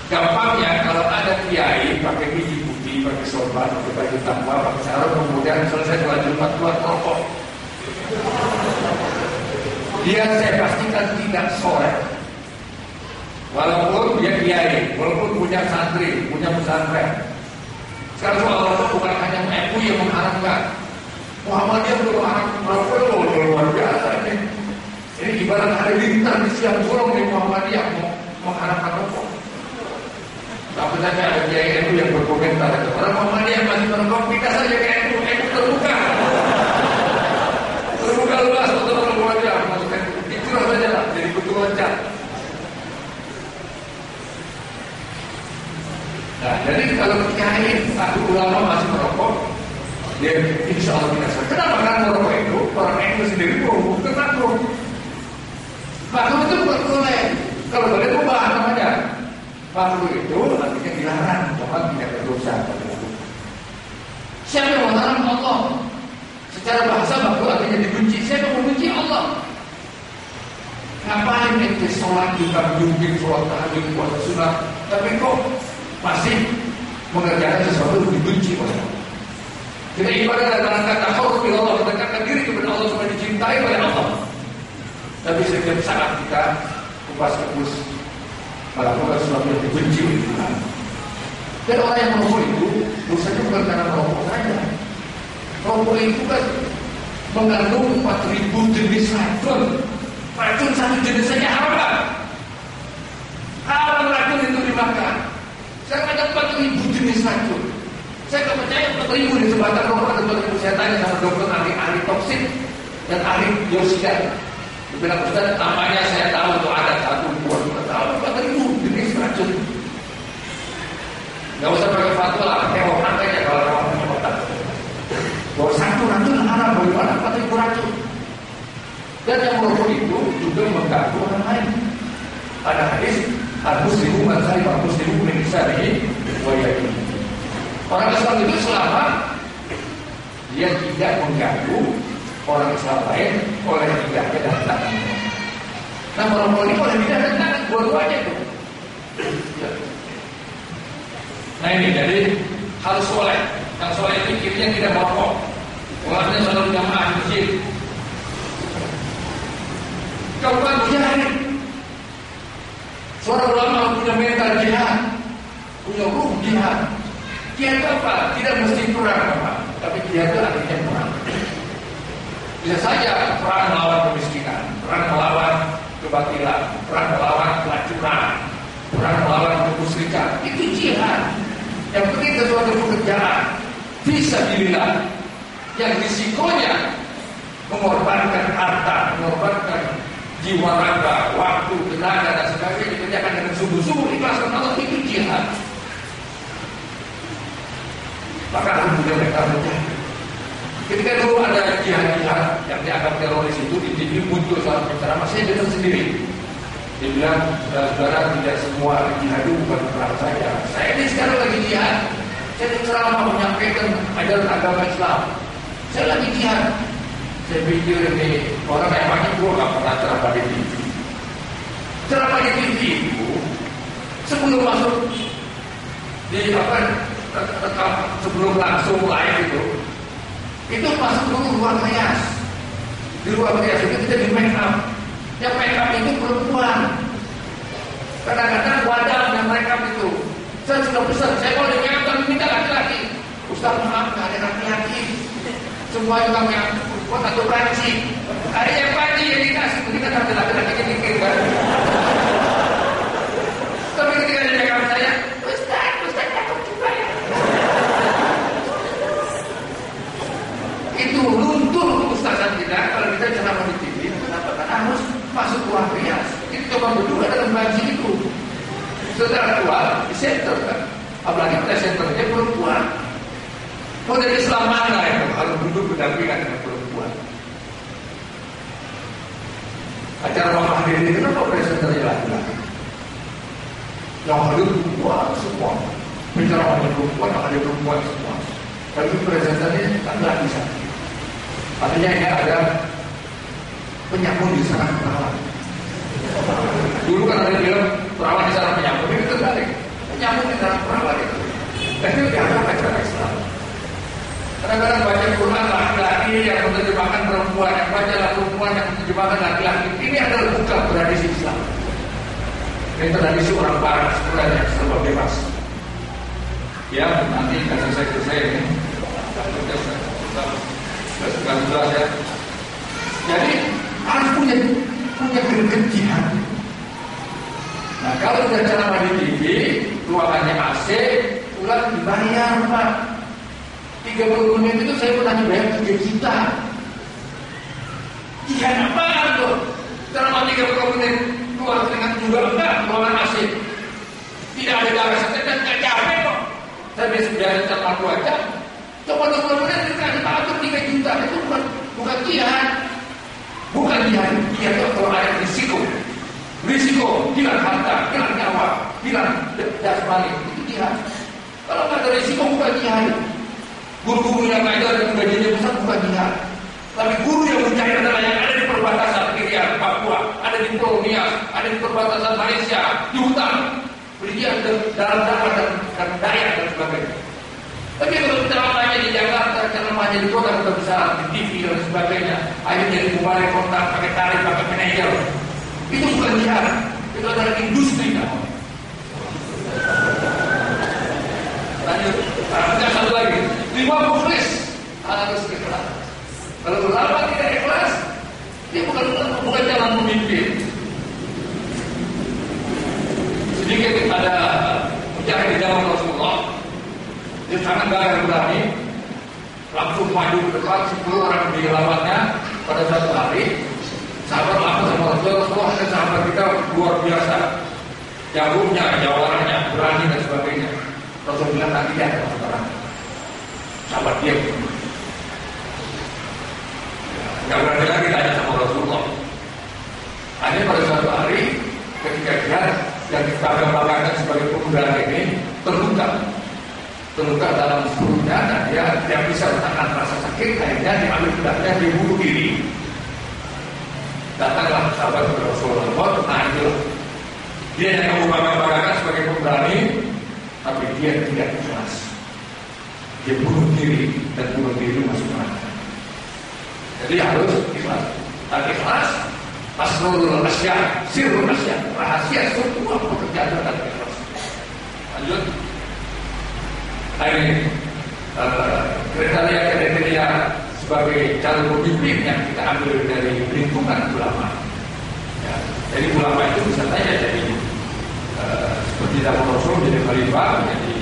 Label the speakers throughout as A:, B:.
A: Gampangnya kalau ada kiai pakai biji putih, pakai sorban, pakai baju takwa, pakai sarung, kemudian selesai sholat Jumat keluar rokok, dia saya pastikan tidak soleh. Walaupun dia kiai, walaupun punya santri, punya pesantren. Sekarang soal rokok bukan hanya MUI yang mengharamkan. Muhammadiyah belum haram merokok, luar biasa ini. Ini ibarat hari bintang di siang bolong di Muhammadiyah mau mengharamkan rokok. Tapi saja ada kiai NU yang berkomentar, orang Muhammadiyah masih merokok, kita saja ke NU terbuka. Terbuka luas untuk orang Muhammadiyah, maksudnya itulah saja lah, jadi betul loncat. Nah, jadi kalau kiai satu ulama masih merokok, dia insya Allah tidak salah. Kenapa? Karena merokok itu orang NU sendiri bukan makruh. Makruh itu bukan boleh. Kalau boleh ubah namanya. Makruh itu artinya dilarang, Tuhan tidak berdosa. Siapa yang melarang Allah? Secara bahasa makruh artinya dibenci. Siapa yang membenci Allah? Ngapain itu sholat juga jungkir, sholat tahajud, puasa sunat, tapi kok masih mengerjakan sesuatu yang dibenci oleh Allah? Kita ibadah dalam rangka takarrub ila Allah, mendekatkan diri kepada Allah supaya dicintai oleh Allah. Tapi setiap saat kita kupas-kupus melakukan sesuatu yang dibenci oleh Tuhan. Dan orang yang merokok itu dosanya bukan karena merokok saja. Rokok itu kan mengandung 4.000 jenis racun. Racun satu jenis saja haram. Haram racun itu dimakan. Sekarang ada 4.000 jenis racun. Saya tak percaya 4.000 di sebatang rokok ada 4.000. Saya tanya sama dokter ahli toksin dan ahli biosida. Dia bilang, Ustaz, namanya saya tahu itu ada 1, 2, 3 tahun 4.000 jenis racun. Gak usah pakai fatwa lah, hewan aja kalau hewan punya otak. Bahwa satu racun haram, bagaimana 4.000 racun. Dan yang merokok itu juga mengganggu orang lain. Ada hadis, al-muslimu man salima al-muslimu min lisanihi wa yadihi. Orang Islam itu selama dia tidak mengganggu orang Islam lain oleh lidahnya dan tangannya. Nah, merokok ini oleh lidah dan tangan, dua-duanya itu. Nah ini jadi harus soleh. Yang soleh itu pikirnya tidak merokok. Ulangnya selalu jamaah di masjid. Kau bukan jihad. Seorang ulama punya mental jihad, punya ruh jihad. Jihad itu apa? Tidak mesti perang apa, tapi jihad itu artinya perang. Bisa saja perang melawan kemiskinan, perang melawan kebatilan, perang melawan pelacuran, perang melawan kemusyrikan. Itu jihad. Yang penting sesuatu pekerjaan fisabilillah yang risikonya mengorbankan harta, mengorbankan jiwa raga, waktu, tenaga dan sebagainya, dikerjakan dengan sungguh-sungguh ikhlas karena Allah, itu jihad. Maka alhamdulillah mereka berjaya. Ketika dulu ada jihad-jihad yang dianggap teroris itu di TV muncul seorang penceramah, saya dengar sendiri. Dia bilang, saudara tidak semua jihad itu bukan perang saja. Saya ini sekarang lagi jihad. Saya ceramah menyampaikan ajaran agama Islam. Saya lagi jihad. Saya pikir ini orang yang banyak gue gak pernah ceramah di TV. Ceramah di TV itu sebelum masuk di sebelum langsung live itu masuk dulu ruang rias. Di ruang rias itu kita di make up. Yang make up itu perempuan. Kadang-kadang wadah yang make up itu. Saya sudah pesan, saya mau di make up tapi minta laki-laki. Ustaz maaf gak ada laki-laki. Semua juga make up perempuan atau panci. Ada yang panci yang dikasih. Kita sampai laki-laki yang mikir kan. Tapi ketika di make up saya, Ustaz takut juga ya. Itu luntur keustazan kita kalau kita ceramah di TV. Kenapa? Karena harus masuk ruang rias. Kita coba berdua dalam banci itu. Setelah keluar di center kan. Apalagi presenternya perempuan. Model Islam mana itu harus duduk berdampingan dengan perempuan. Acara Mama Hadirin itu kenapa presenternya laki-laki? Yang hadir perempuan semua. Penceramahnya perempuan, yang hadir perempuan semua. Tapi presenternya kan laki satu. Artinya ini ada penyamun di sana. Dulu kan ada film perawan di sana penyamun, ini terbalik. dalam perawat itu. Dan itu dianggap acara Islam. Kadang-kadang baca Quran laki-laki yang menerjemahkan perempuan, yang baca perempuan yang menerjemahkan laki-laki. Ini adalah bukan tradisi Islam. Ini tradisi orang barat sebenarnya, serba bebas. Ya, nanti kasih saya ke saya ini. Jelas ya. Jadi harus punya kegiatan. Nah, kalau sudah ceramah di TV, ruangannya AC, pulang dibayar, Pak. 30 menit itu saya pernah dibayar 3 juta. Iya, apaan tuh? Ceramah 30 menit, keluar dengan juga enggak, ruangan AC. Tidak ada darah setetes, enggak capek kok. Saya bisa biarin ceramah 2 jam. Coba 20 menit dikasih atur 3 juta, itu bukan jihad. Bukan jihad, jihad itu kalau ada risiko, hilang harta, hilang nyawa, hilang jasmani, itu jihad. Kalau nggak ada risiko bukan jihad. Guru-guru yang ngajar dan gajinya besar bukan jihad. Tapi guru yang mencari adalah yang ada di perbatasan Irian, Papua, ada di Pulau Nias, ada di perbatasan Malaysia, di hutan, berjihad dalam dakwah dan daya dan sebagainya. Tapi kalau ceramahnya di Jakarta, ceramahnya di kota-kota besar, di TV dan sebagainya, akhirnya dibubarkan kontak pakai tarif, pakai manajer. Itu bukan jihad, itu adalah industri namanya. Lanjut, ada satu lagi, 5 muflis harus ikhlas. Kalau ulama tidak ikhlas, dia bukan jalan memimpin. Sedikit ada mujahid di zaman Rasulullah, dia sangat gagah berani, langsung maju ke depan 10 orang dilawannya pada satu hari. Sahabat lama sama Rasulullah dan sahabat kita luar biasa, jagonya, jawarannya, berani dan sebagainya. Rasul bilang nanti dia ada orang. Sahabat dia nggak berani lagi tanya sama Rasulullah. Hanya pada suatu hari ketika dia yang dibanggakan sebagai pemuda ini terluka dalam perutnya dan dia tidak bisa menahan rasa sakit, akhirnya diambil pedangnya, dia bunuh diri. Datanglah sahabat Rasulullah, tenang. Dia yang kamu banggakan sebagai pemberani, tapi dia tidak ikhlas. Dia bunuh diri dan bunuh diri masuk neraka. Jadi harus ikhlas. Dan ikhlas, asrul asya, sirrul asya, rahasia semua pekerjaan dan ikhlas. Lanjut. Ini kriteria sebagai calon pemimpin yang kita ambil dari lingkungan ulama. Ya, jadi ulama itu bisa saja jadi seperti zaman Rasul jadi khalifah, jadi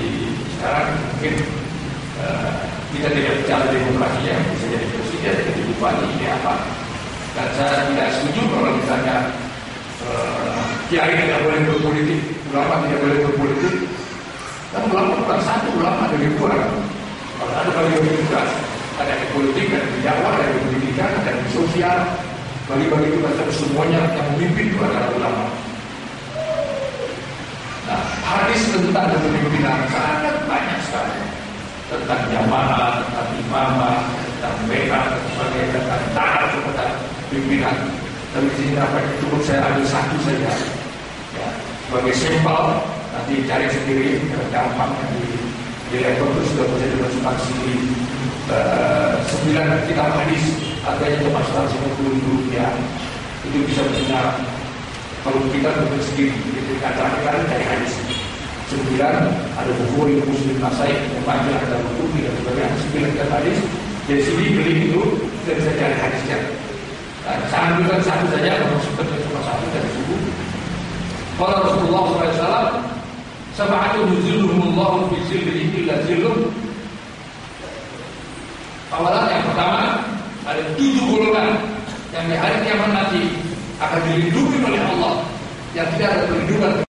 A: sekarang mungkin kita tidak bicara demokrasi yang bisa jadi presiden, jadi bupati, ini apa. Dan saya tidak setuju kalau misalnya kiai tidak boleh berpolitik, ulama tidak boleh berpolitik. Dan ulama bukan satu, ulama dari dua. Kalau ada bagi tugas, ada di politik, ada di dakwah, ada di pendidikan, ada di sosial. Bagi-bagi tugas semuanya yang memimpin itu adalah ulama. Nah, hadis tentang kepemimpinan sangat banyak sekali. Tentang jamaah, tentang imamah, tentang mereka, dan sebagainya, tentang taat kepada pimpinan. Tapi di sini dapat cukup saya ambil satu saja. Ya, sebagai sampel. Nanti cari sendiri, gampang di laptop itu sudah bisa dimasukkan sendiri 9 kitab hadis, harganya cuma 150.000 rupiah. Itu bisa punya, kalau kita bentuk sendiri, jadi acara-acara cari hadis 9, ada buku Muslim Nasai, yang banyak ada buku dan sebagainya, 9 kitab hadis. Dari sini beli itu, kita bisa cari hadisnya. Saya ambilkan satu saja, kalau sebenarnya cuma satu dari buku. Kalau Rasulullah SAW Sab'atun yuzilluhumullahu fi zillihi illa zilluh. Awalan yang pertama, ada 7 golongan yang di hari kiamat nanti akan dilindungi oleh Allah, yang tidak ada perlindungan